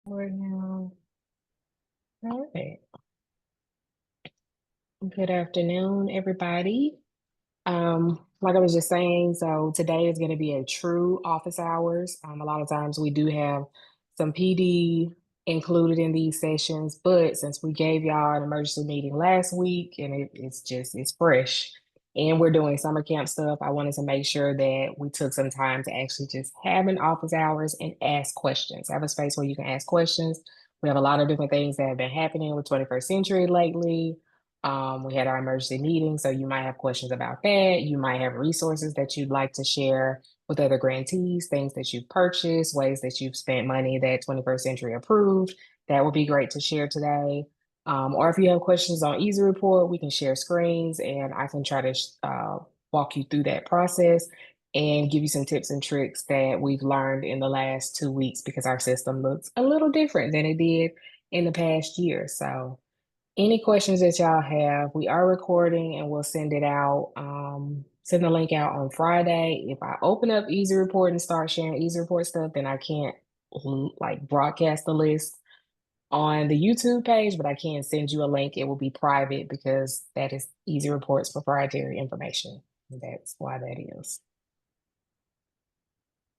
Right now. All right. Good afternoon, everybody. Like I was just saying, so today is going to be a true office hours. A lot of times we do have some PD included in these sessions, but since we gave y'all an emergency meeting last week and it's fresh and we're doing summer camp stuff, I wanted to make sure that we took some time to actually just have an office hours and ask questions. Have a space where you can ask questions. We have a lot of different things that have been happening with 21st century lately. We had our emergency meeting, so you might have questions about that. You might have resources that you'd like to share with other grantees, things that you've purchased, ways that you've spent money that 21st Century approved. That would be great to share today. Or if you have questions on Easy Report, we can share screens and I can try to walk you through that process and give you some tips and tricks that we've learned in the last 2 weeks because our system looks a little different than it did in the past year. So, any questions that y'all have, we are recording and we'll send it out, send the link out on Friday. If I open up Easy Report and start sharing Easy Report stuff, then I can't like broadcast the list on the YouTube page, but I can send you a link. It will be private because that is Easy Report's proprietary information. That's why that is.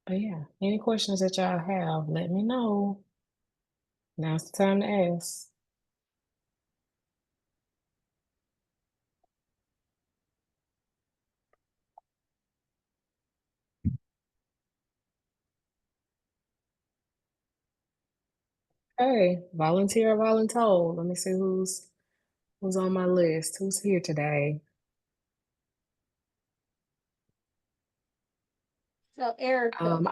But yeah, any questions that y'all have, let me know. Now's the time to ask. Hey, volunteer or voluntold. Let me see who's on my list. Who's here today? So, Erica, Um,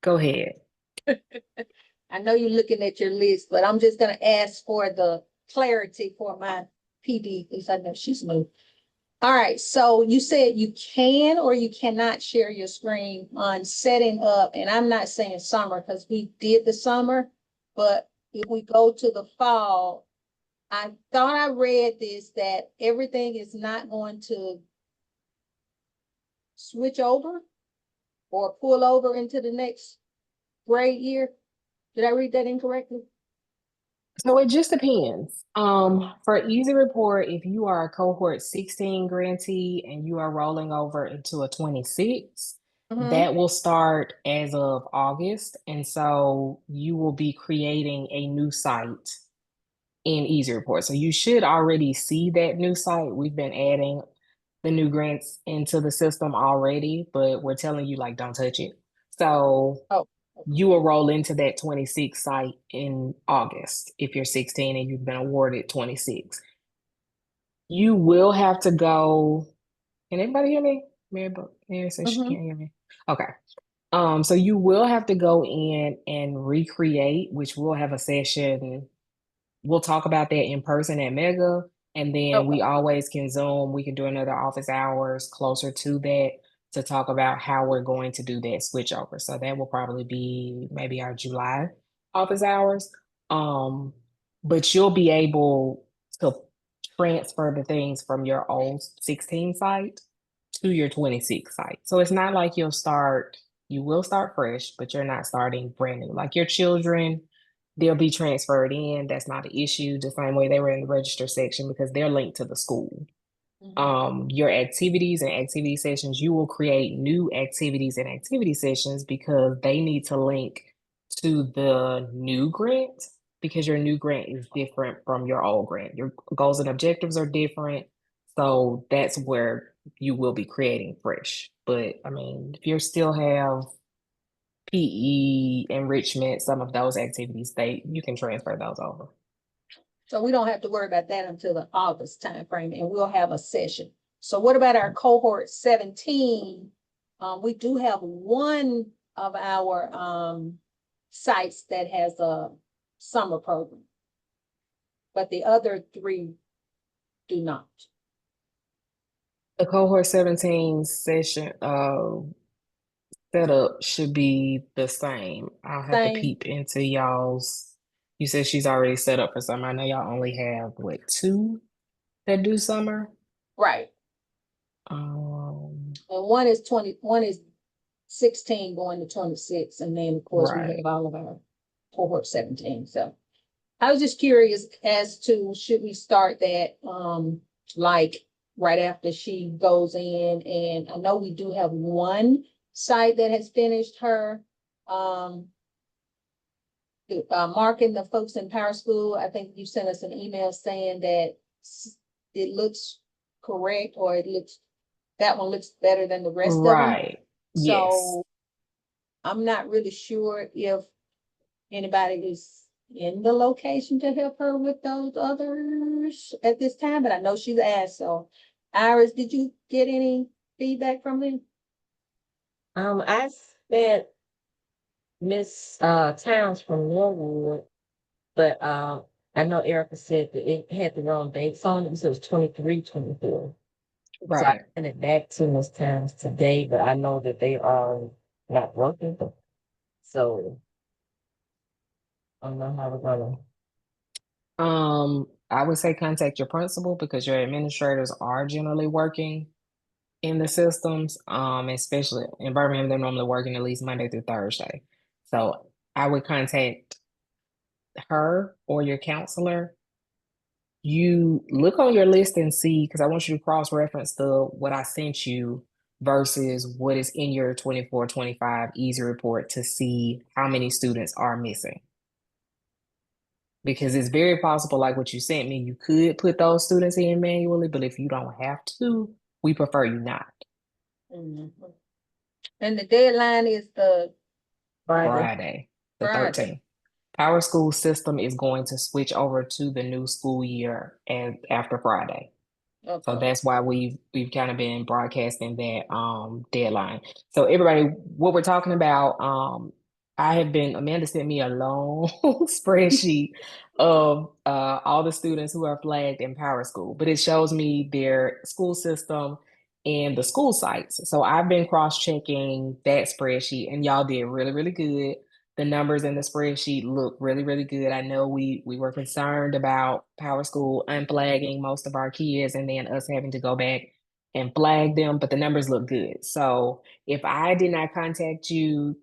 Go ahead. I know you're looking at your list, but I'm just going to ask for the clarity for my PD because I know she's new. All right. So you said you can or you cannot share your screen on setting up. And I'm not saying summer because we did the summer, but if we go to the fall, I thought I read this that everything is not going to switch over or pull over into the next grade year. Did I read that incorrectly? So it just depends. For Easy Report, if you are a cohort 16 grantee and you are rolling over into a 26, Mm-hmm. that will start as of August. And so you will be creating a new site in Easy Report. So you should already see that new site. We've been adding the new grants into the system already, but we're telling you like don't touch it. So Oh, you will roll into that 26 site in August if you're 16 and you've been awarded 26. You will have to go. Can everybody hear me? Mary says she mm-hmm. can't hear me. Okay. So you will have to go in and recreate, which we'll have a session. We'll talk about that in person at Mega, and then Okay. we always can Zoom. We can do another office hours closer to that to talk about how we're going to do that switch over. So that will probably be maybe our July office hours. Um, but you'll be able to transfer the things from your old 16 site to your 26 site. So it's not like you will start fresh, but you're not starting brand new. Like your children, they'll be transferred in. That's not an issue, the same way they were in the register section because they're linked to the school. Mm-hmm. Your activities and activity sessions, you will create new activities and activity sessions because they need to link to the new grant because your new grant is different from your old grant. Your goals and objectives are different. So that's where you will be creating fresh. But I mean, if you still have PE, enrichment, some of those activities, you can transfer those over. So we don't have to worry about that until the August timeframe, and we'll have a session. So what about our cohort 17? We do have one of our sites that has a summer program, but the other three do not. The cohort 17 session setup should be the same. I'll have to Same, peep into y'all's. You said she's already set up for summer. I know y'all only have what, two that do summer? right. Um, And one is 20, one is 16 going to 26, and then of course we right. have all of our. cohort 17. So I was just curious as to should we start that like right after she goes in, and I know we do have one site that has finished her um marking the folks in Power School. I think you sent us an email saying that it looks correct, or it looks, that one looks better than the rest of them. Right. Yes. So I'm not really sure if anybody is in the location to help her with those others at this time, but I know she's asked. So Iris, did you get any feedback from them? I spent Miss Towns from Norwood, but I know Erica said that it had the wrong dates on it, so it was 23, 24. So I Right. sent it back to Miss Towns today, but I know that they are not working. So I don't know how we're gonna. I would say contact your principal because your administrators are generally working in the systems. Especially in Birmingham, they're normally working at least Monday through Thursday. So I would contact her or your counselor. You look on your list and see, because I want you to cross-reference the what I sent you versus what is in your 24-25 easy report to see how many students are missing. Because it's very possible, like what you sent me, you could put those students in manually, but if you don't have to, we prefer you not. Mhm. And the deadline is the Friday. Friday, the Friday. 13th. Our school system is going to switch over to the new school year and after Friday. So Okay. that's why we've kind of been broadcasting that deadline. So everybody, what we're talking about, I have been Amanda sent me a long spreadsheet of all the students who are flagged in Power School, but it shows me their school system and the school sites. So I've been cross-checking that spreadsheet, and y'all did really, really good. The numbers in the spreadsheet look really, really good. I know we were concerned about Power School unflagging most of our kids and then us having to go back and flag them, but the numbers look good. So if I did not contact you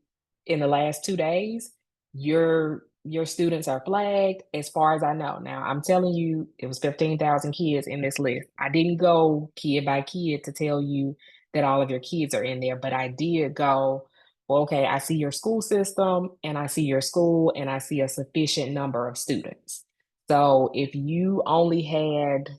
in the last 2 days, your students are flagged as far as I know. Now I'm telling you, it was 15,000 kids in this list. I didn't go kid by kid to tell you that all of your kids are in there, but I did go, well, okay, I see your school system and I see your school and I see a sufficient number of students. So if you only had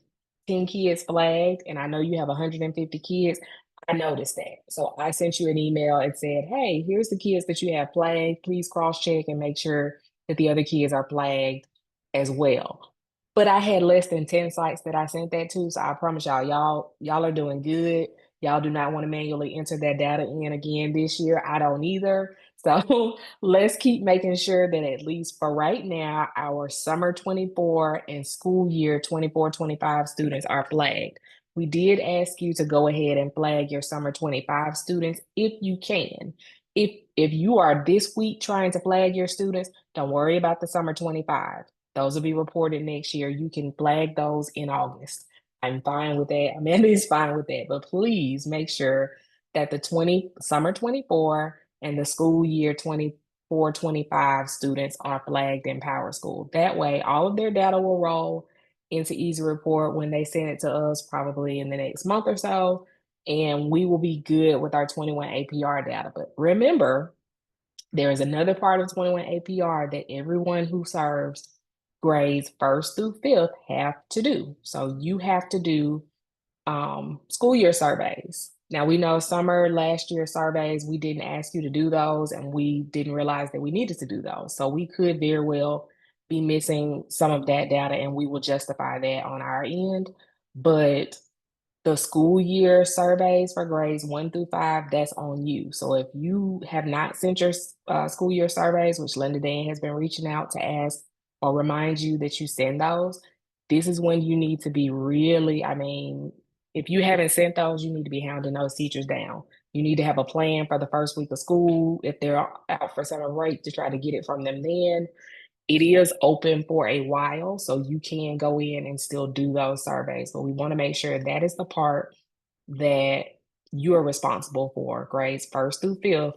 10 kids flagged and I know you have 150 kids, I noticed that. So I sent you an email and said, hey, here's the kids that you have flagged. Please cross check and make sure that the other kids are flagged as well. But I had less than 10 sites that I sent that to. So I promise y'all are doing good. Y'all do not want to manually enter that data in again this year. I don't either. So let's keep making sure that at least for right now, our summer 24 and school year 24-25 students are flagged. We did ask you to go ahead and flag your summer 25 students if you can. If you are this week trying to flag your students, don't worry about the summer 25. Those will be reported next year. You can flag those in August. I'm fine with that. Amanda is fine with that. But please make sure that the 20 summer 24 and the school year 24-25 students are flagged in Power School. That way, all of their data will roll into Easy Report when they send it to us, probably in the next month or so. And we will be good with our 21 APR data. But remember, there is another part of 21 APR that everyone who serves grades first through fifth have to do. So you have to do school year surveys. Now we know summer last year surveys, we didn't ask you to do those and we didn't realize that we needed to do those. So we could very well be missing some of that data and we will justify that on our end. But the school year surveys for grades 1 through 5, that's on you. So if you have not sent your school year surveys, which Linda Dan has been reaching out to ask or remind you that you send those, this is when you need to be really, I mean, if you haven't sent those, you need to be hounding those teachers down. You need to have a plan for the first week of school if they're out for summer break to try to get it from them then. It is open for a while, so you can go in and still do those surveys, but we want to make sure that is the part that you are responsible for, grades first through fifth,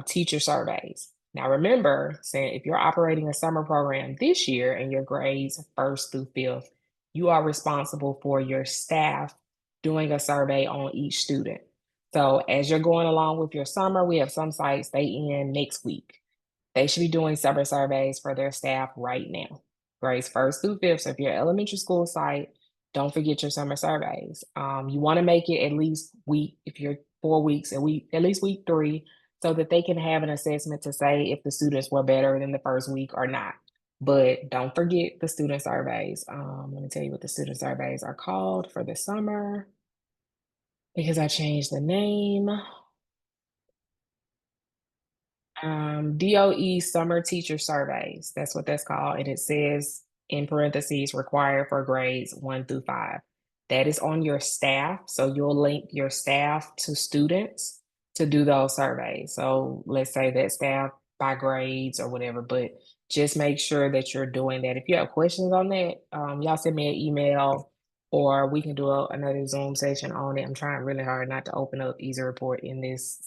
teacher surveys. Now, remember, saying if you're operating a summer program this year and your grades first through fifth, you are responsible for your staff doing a survey on each student. So as you're going along with your summer, we have some sites they end next week. They should be doing separate surveys for their staff right now, grades first through fifth. So if you're an elementary school site, don't forget your summer surveys. You want to make it at least week, if you're 4 weeks, a week, at least week 3, so that they can have an assessment to say if the students were better than the first week or not. But don't forget the student surveys. Let me tell you what the student surveys are called for the summer because I changed the name. DOE Summer Teacher Surveys. That's what that's called. And it says in parentheses required for grades 1 through 5. That is on your staff. So you'll link your staff to students to do those surveys. So let's say that staff by grades or whatever, but just make sure that you're doing that. If you have questions on that, y'all send me an email or we can do another Zoom session on it. I'm trying really hard not to open up Easy Report in this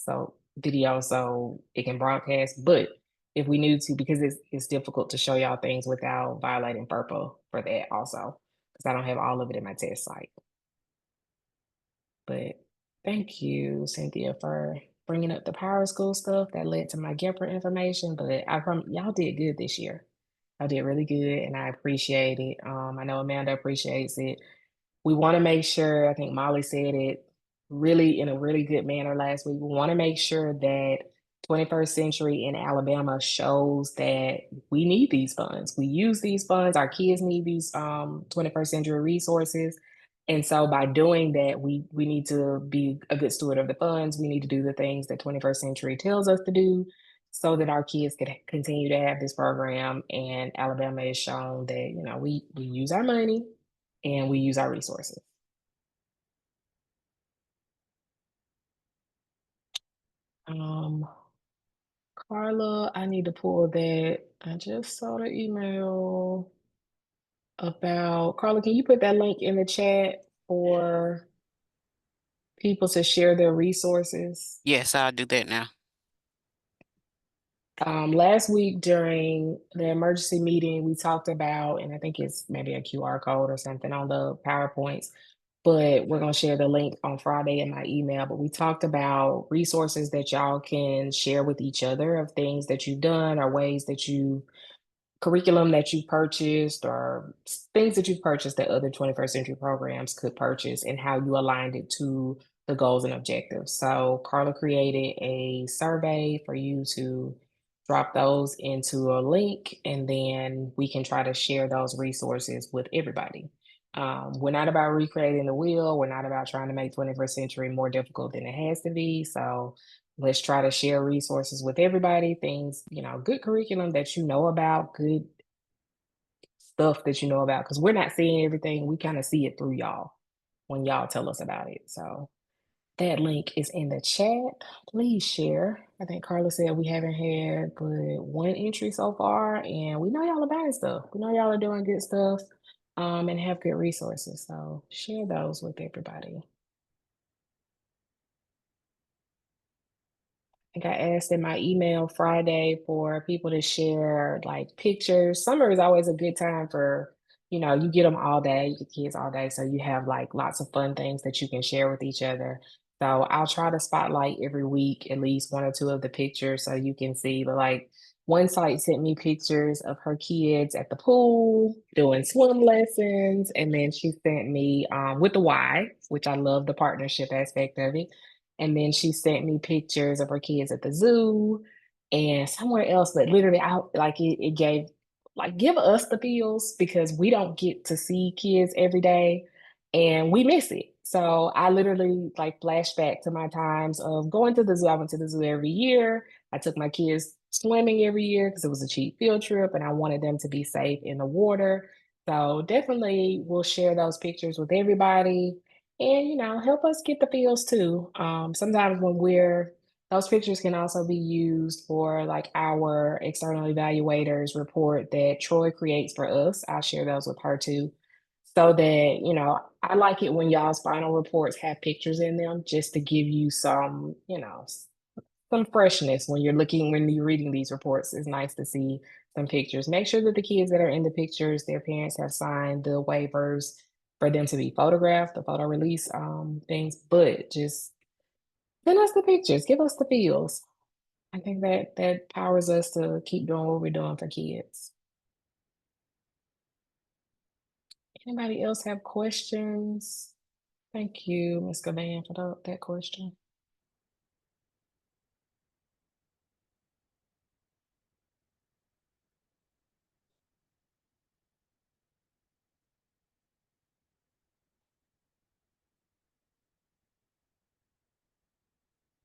video so it can broadcast. But if we need to, because it's difficult to show y'all things without violating FERPA for that also, because I don't have all of it in my test site. But thank you, Cynthia, for bringing up the Power School stuff that led to my Gepper information. But y'all did good this year. I did really good, and I appreciate it. I know Amanda appreciates it. We want to make sure, I think Molly said it really in a really good manner last week. We want to make sure that 21st Century in Alabama shows that we need these funds. We use these funds. Our kids need these 21st century resources. And so by doing that, we need to be a good steward of the funds. We need to do the things that 21st Century tells us to do so that our kids can continue to have this program. And Alabama has shown that, we use our money and we use our resources. Carla, I need to pull that. I just saw the email about Carla. Can you put that link in the chat for people to share their resources? Yes, I'll do that now. Last week during the emergency meeting, we talked about, and I think it's maybe a QR code or something on the PowerPoints, but we're going to share the link on Friday in my email. But we talked about resources that y'all can share with each other of things that you've done or ways that curriculum that you purchased or things that you've purchased that other 21st century programs could purchase and how you aligned it to the goals and objectives. So Carla created a survey for you to drop those into a link and then we can try to share those resources with everybody. We're not about recreating the wheel. We're not about trying to make 21st century more difficult than it has to be. So let's try to share resources with everybody, things, good curriculum that you know about, good stuff that you know about, because we're not seeing everything. We kind of see it through y'all when y'all tell us about it. So that link is in the chat. Please share. I think Carla said we haven't had but one entry so far, and we know y'all are buying stuff. We know y'all are doing good stuff, and have good resources. So share those with everybody. Think I asked in my email Friday for people to share like pictures. Summer is always a good time for, you get them all day, you get kids all day. So you have like lots of fun things that you can share with each other. So I'll try to spotlight every week at least one or two of the pictures so you can see. But like one site sent me pictures of her kids at the pool doing swim lessons. And then she sent me with the Y, which I love the partnership aspect of it. And then she sent me pictures of her kids at the zoo and somewhere else, but literally it gave give us the feels because we don't get to see kids every day and we miss it. So I literally flashed back to my times of going to the zoo. I went to the zoo every year. I took my kids swimming every year because it was a cheap field trip and I wanted them to be safe in the water. So definitely we'll share those pictures with everybody and help us get the feels too. Sometimes those pictures can also be used for like our external evaluators report that Troy creates for us. I'll share those with her too. So that, I like it when y'all's final reports have pictures in them just to give you some, some freshness when you're reading these reports. It's nice to see some pictures. Make sure that the kids that are in the pictures, their parents have signed the waivers for them to be photographed, the photo release things, but just send us the pictures, give us the feels. I think that that powers us to keep doing what we're doing for kids. Anybody else have questions? Thank you, Ms. Gavan, for that question.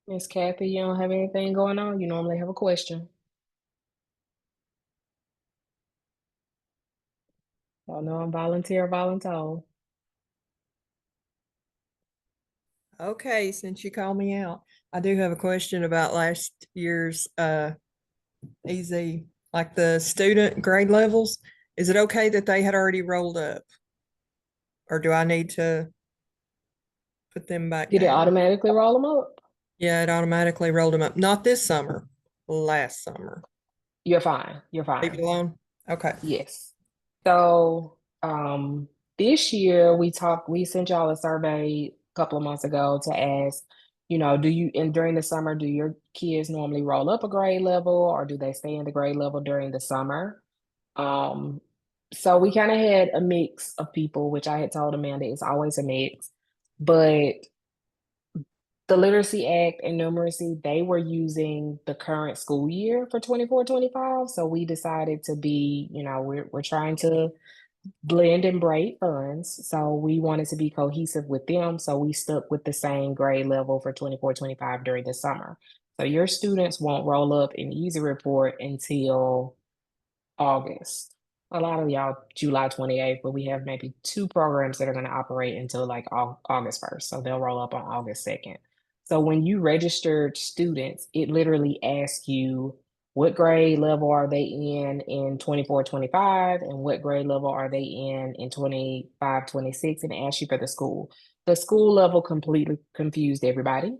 Miss Kathy, you don't have anything going on? You normally have a question. Don't know I'm volunteer or voluntold. Okay, since you called me out, I do have a question about last year's easy, like the student grade levels. Is it okay that they had already rolled up? Or do I need to put them back Did it down? automatically roll them up? Yeah, it automatically rolled them up. Not this summer, last summer. You're fine. You're Leave it fine. alone. Okay. Yes. So this year we sent y'all a survey a couple of months ago to ask, do you and during the summer, do your kids normally roll up a grade level or do they stay in the grade level during the summer? Um, so we kind of had a mix of people, which I had told Amanda it's always a mix, but the Literacy Act and numeracy, they were using the current school year for 24-25. So we decided to be, we're trying to blend and braid funds. So we wanted to be cohesive with them. So we stuck with the same grade level for 24-25 during the summer. So your students won't roll up an easy report until August. A lot of y'all July 28th, but we have maybe two programs that are going to operate until like August 1st. So they'll roll up on August 2nd. So when you registered students, it literally asks you what grade level are they in 24-25 and what grade level are they in 25-26 and asks you for the school. The school level completely confused everybody.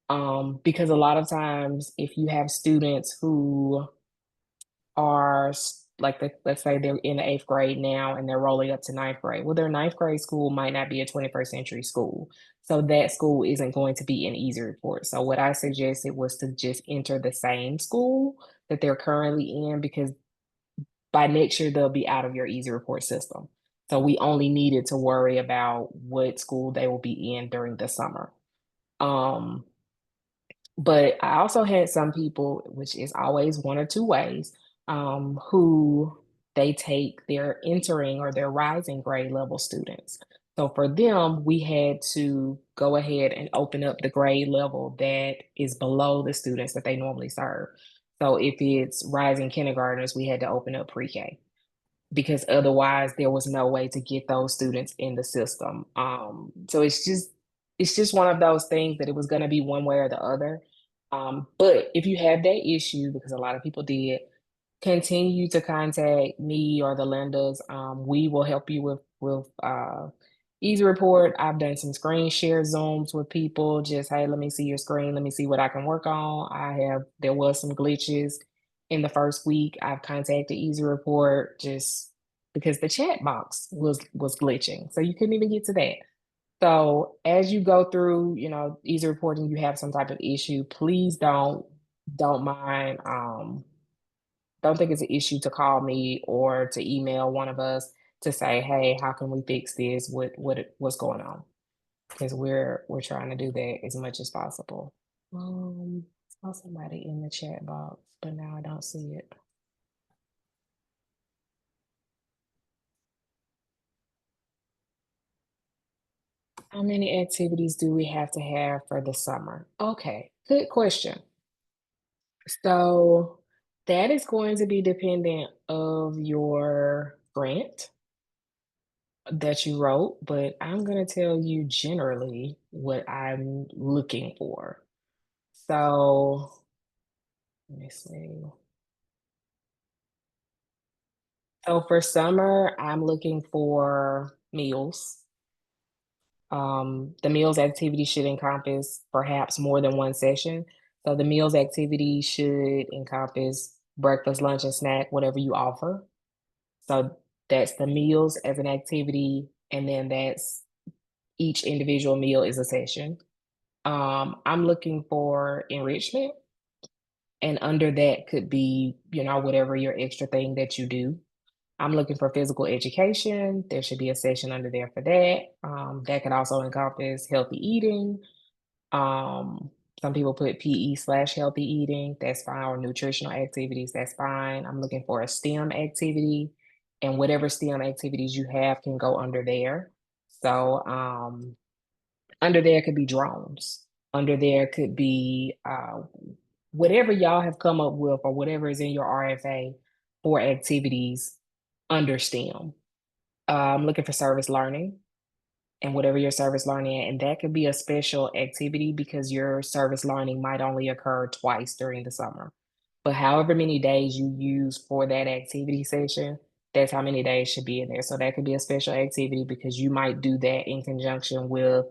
Because a lot of times if you have students who are like let's say they're in the eighth grade now and they're rolling up to ninth grade. Well, their ninth grade school might not be a 21st century school. So that school isn't going to be an easy report. So what I suggested was to just enter the same school that they're currently in because by next year they'll be out of your easy report system. So we only needed to worry about what school they will be in during the summer. Um, but I also had some people, which is always one or two ways, who they take their entering or their rising grade level students. So for them, we had to go ahead and open up the grade level that is below the students that they normally serve. So if it's rising kindergartners, we had to open up pre-K because otherwise there was no way to get those students in the system. So it's just one of those things that it was going to be one way or the other. But if you have that issue, because a lot of people did, continue to contact me or the lenders. We will help you with Easy Report. I've done some screen share Zooms with people. Just hey, let me see your screen. Let me see what I can work on. There was some glitches in the first week. I've contacted Easy Report just because the chat box was glitching, so you couldn't even get to that. So as you go through, Easy Report and you have some type of issue, please don't mind. Don't think it's an issue to call me or to email one of us to say, hey, how can we fix this? What's going on? Because we're trying to do that as much as possible. Saw somebody in the chat box, but now I don't see it. How many activities do we have to have for the summer? Okay, good question. So that is going to be dependent of your grant that you wrote, but I'm going to tell you generally what I'm looking for. So let me see. So for summer, I'm looking for meals. The meals activity should encompass perhaps more than one session. So the meals activity should encompass breakfast, lunch, and snack, whatever you offer. So that's the meals as an activity, and then that's each individual meal is a session. I'm looking for enrichment, and under that could be, whatever your extra thing that you do. I'm looking for physical education. There should be a session under there for that. That could also encompass healthy eating. Um, some people put PE/healthy eating. That's fine. Or nutritional activities. That's fine. I'm looking for a STEM activity, and whatever STEM activities you have can go under there. So, under there could be drones. Under there could be whatever y'all have come up with or whatever is in your RFA for activities under STEM. I'm looking for service learning and whatever your service learning, and that could be a special activity because your service learning might only occur twice during the summer. But however many days you use for that activity session, that's how many days should be in there. So that could be a special activity because you might do that in conjunction with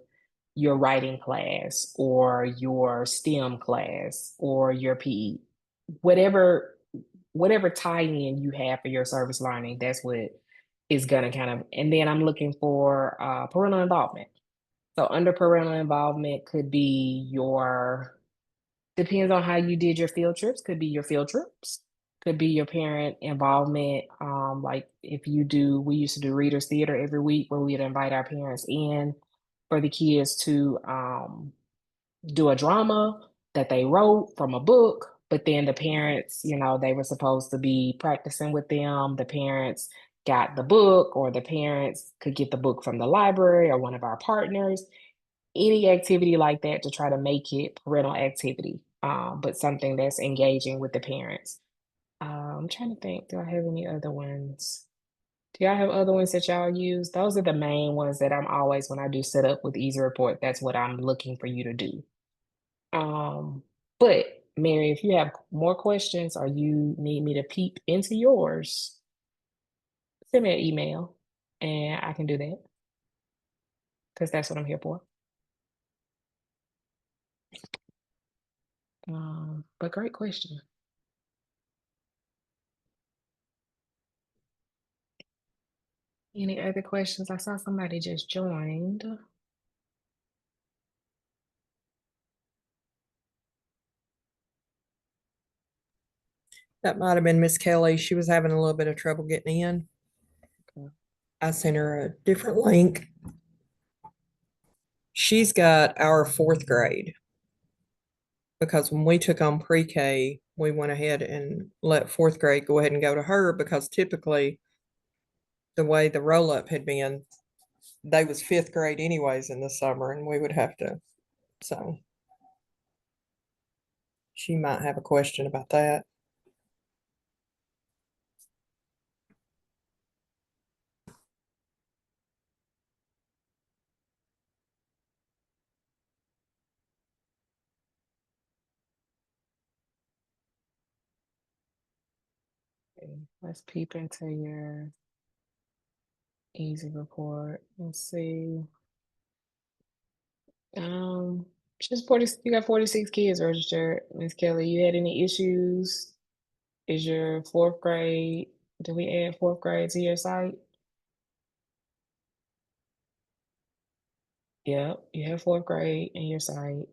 your writing class or your STEM class or your PE. Whatever tie-in you have for your service learning, that's what is gonna kind of, and then I'm looking for parental involvement. So under parental involvement could be your, depends on how you did your field trips, could be your field trips, could be your parent involvement. Like if you do, we used to do readers theater every week where we'd invite our parents in for the kids to do a drama that they wrote from a book, but then the parents, they were supposed to be practicing with them. The parents got the book, or the parents could get the book from the library or one of our partners. Any activity like that to try to make it parental activity, but something that's engaging with the parents. I'm trying to think, do I have any other ones? Do y'all have other ones that y'all use? Those are the main ones that I'm always, when I do set up with Easy Report, that's what I'm looking for you to do. But Mary, if you have more questions or you need me to peep into yours, send me an email and I can do that because that's what I'm here for. But great question. Any other questions? I saw somebody just joined. That might have been Miss Kelly. She was having a little bit of trouble getting in. Okay. I sent her a different link. She's got our fourth grade because when we took on pre-K, we went ahead and let fourth grade go ahead and go to her because typically the way the roll-up had been, they was fifth grade anyways in the summer and we would have to, so she might have a question about that. Okay, let's peep into your Easy Report. Let's see. Um, just 40, you got 46 kids registered. Miss Kelly, you had any issues? Is your fourth grade, did we add fourth grade to your site? Yep, you have fourth grade in your site.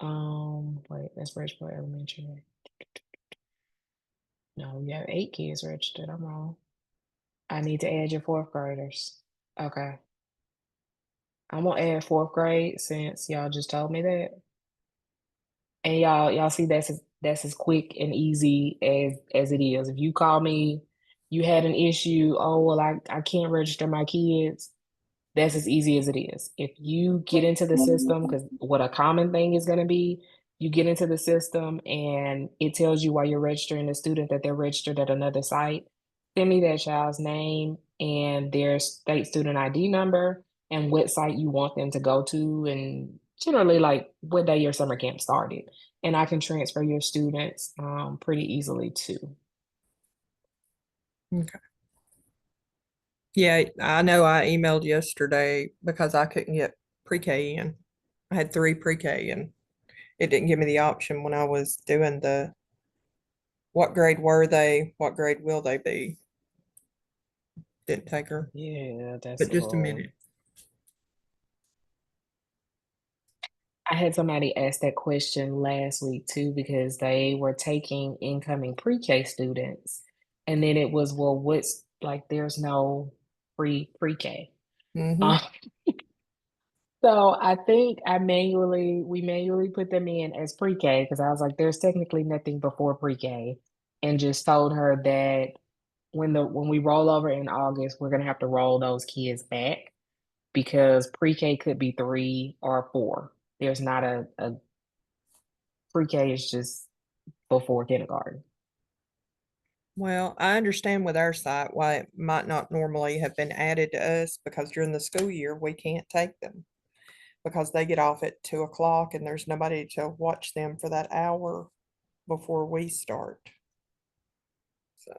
Wait, that's Bridgeport Elementary. No, you have 8 kids registered. I'm wrong. I need to add your fourth graders. Okay. I'm gonna add fourth grade since y'all just told me that. And y'all see that's as quick and easy as it is. If you call me, you had an issue, oh well, I can't register my kids. That's as easy as it is. If you get into the system, because what a common thing is going to be, you get into the system and it tells you while you're registering a student that they're registered at another site. Send me that child's name and their state student ID number and what site you want them to go to, and generally like what day your summer camp started. And I can transfer your students pretty easily too. Okay. Yeah, I know I emailed yesterday because I couldn't get pre-K in. I had 3 pre-K and it didn't give me the option when I was doing what grade were they, what grade will they be? Didn't take her, Yeah, that's but a just a little. minute. I had somebody ask that question last week too because they were taking incoming pre-K students, and then it was, well, what's like? There's no free pre-K. Hmm. So I think we manually put them in as pre-K because I was like, there's technically nothing before pre-K, and just told her that when we roll over in August, we're gonna have to roll those kids back because pre-K could be 3 or 4. There's not a pre-K is just before kindergarten. Well, I understand with our site why it might not normally have been added to us because during the school year, we can't take them because they get off at 2 o'clock and there's nobody to watch them for that hour before we start. So,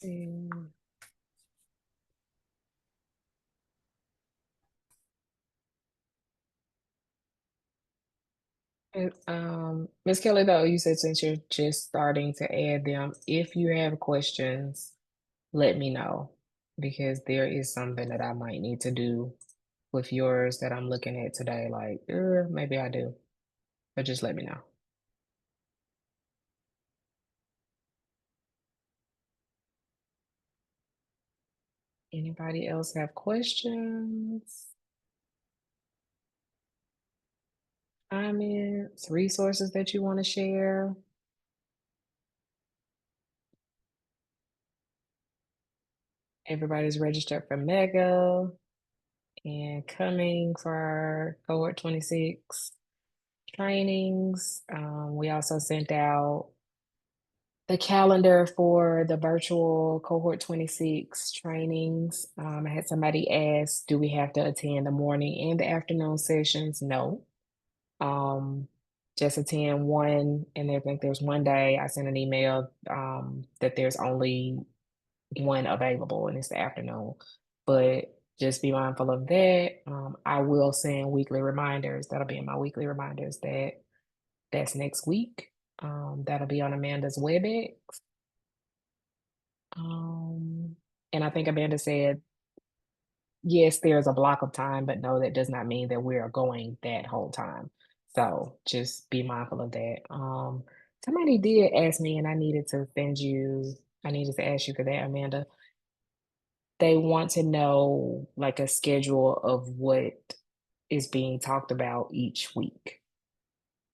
Mm. And, Ms. Kelly, though, you said since you're just starting to add them, if you have questions, let me know because there is something that I might need to do with yours that I'm looking at today. Like, maybe I do, but just let me know. Anybody else have questions, comments, resources that you want to share? Everybody's registered for Mega and coming for cohort 26 trainings. We also sent out the calendar for the virtual cohort 26 trainings. I had somebody ask, do we have to attend the morning and the afternoon sessions? No. Just attend one, and I think there's one day I sent an email that there's only one available and it's the afternoon. But just be mindful of that. I will send weekly reminders. That'll be in my weekly reminders that's next week. That'll be on Amanda's WebEx. And I think Amanda said, yes, there's a block of time, but no, that does not mean that we are going that whole time. So just be mindful of that. Somebody did ask me, and I needed to ask you for that, Amanda. They want to know like a schedule of what is being talked about each week,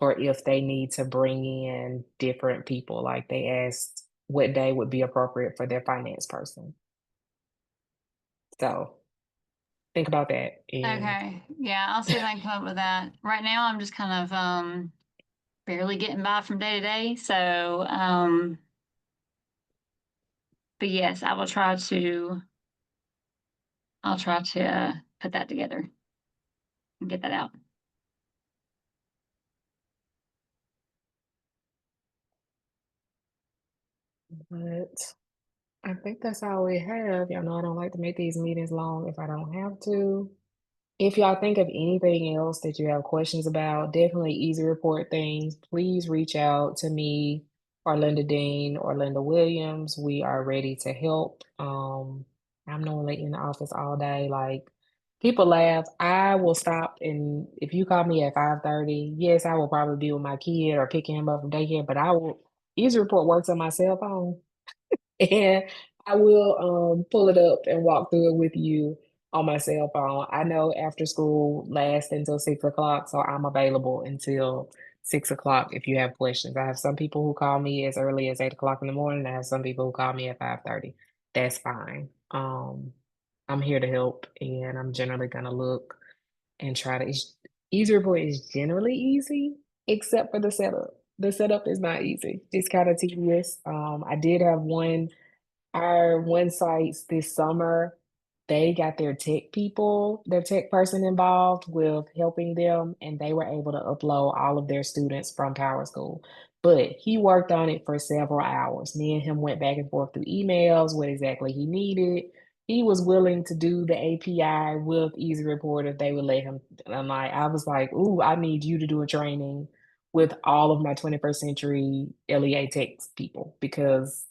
or if they need to bring in different people. Like they asked what day would be appropriate for their finance person. So think about that. And Okay, yeah, I'll see if I can come up with that. Right now, I'm just kind of barely getting by from day to day. So, but yes, I'll try to put that together and get that out. but I think that's all we have. Y'all know I don't like to make these meetings long if I don't have to. If y'all think of anything else that you have questions about, definitely easy report things, please reach out to me or Linda Dean or Linda Williams. We are ready to help. I'm normally in the office all day. Like people laugh. I will stop, and if you call me at 5:30, yes, I will probably be with my kid or picking him up from daycare, but I will easy report works on my cell phone. And I will pull it up and walk through it with you on my cell phone. I know after school lasts until 6 o'clock, so I'm available until 6 o'clock if you have questions. I have some people who call me as early as 8 o'clock in the morning. I have some people who call me at 5:30. That's fine. I'm here to help, and I'm generally gonna look and try to. Easy report is generally easy, except for the setup. The setup is not easy. It's kind of tedious. I did have our one sites this summer, they got their tech person involved with helping them, and they were able to upload all of their students from Power School. But he worked on it for several hours. Me and him went back and forth through emails, what exactly he needed. He was willing to do the API with Easy Report if they would let him. And I was like, ooh, I need you to do a training with all of my 21st century LEA tech people because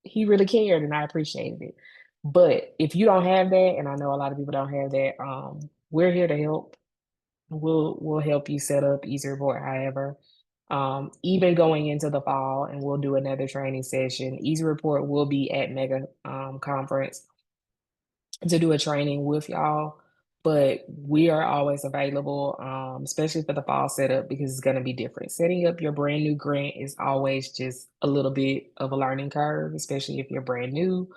he really cared and I appreciated it. But if you don't have that, and I know a lot of people don't have that, we're here to help. We'll help you set up Easy Report, however. Even going into the fall, and we'll do another training session. Easy Report will be at Mega Conference to do a training with y'all, but we are always available, especially for the fall setup because it's going to be different. Setting up your brand new grant is always just a little bit of a learning curve, especially if you're brand new.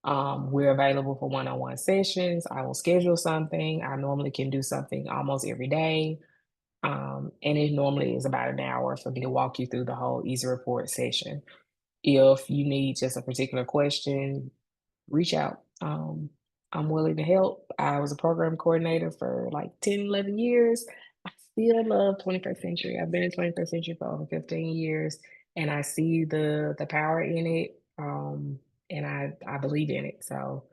We're available for one-on-one sessions. I will schedule something. I normally can do something almost every day. And it normally is about an hour for me to walk you through the whole Easy Report session. If you need just a particular question, reach out. I'm willing to help. I was a program coordinator for like 10, 11 years. I still love 21st century. I've been in 21st century for over 15 years and I see the power in it. And I believe in it. So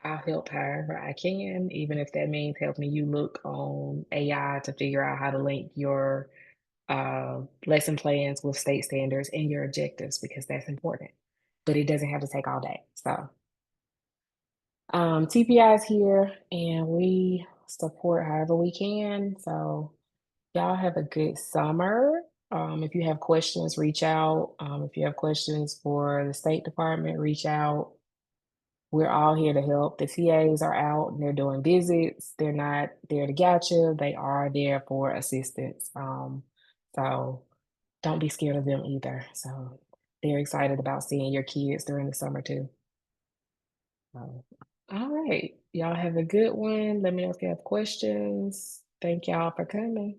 I'll help however I can, even if that means helping you look on AI to figure out how to link your lesson plans with state standards and your objectives because that's important. But it doesn't have to take all day. So TPI is here and we support however we can. So y'all have a good summer. If you have questions, reach out. If you have questions for the State Department, reach out. We're all here to help. The TAs are out and they're doing visits. They're not there to gotcha. They are there for assistance. So don't be scared of them either. So they're excited about seeing your kids during the summer too. So, all right. Y'all have a good one. Let me know if you have questions. Thank y'all for coming.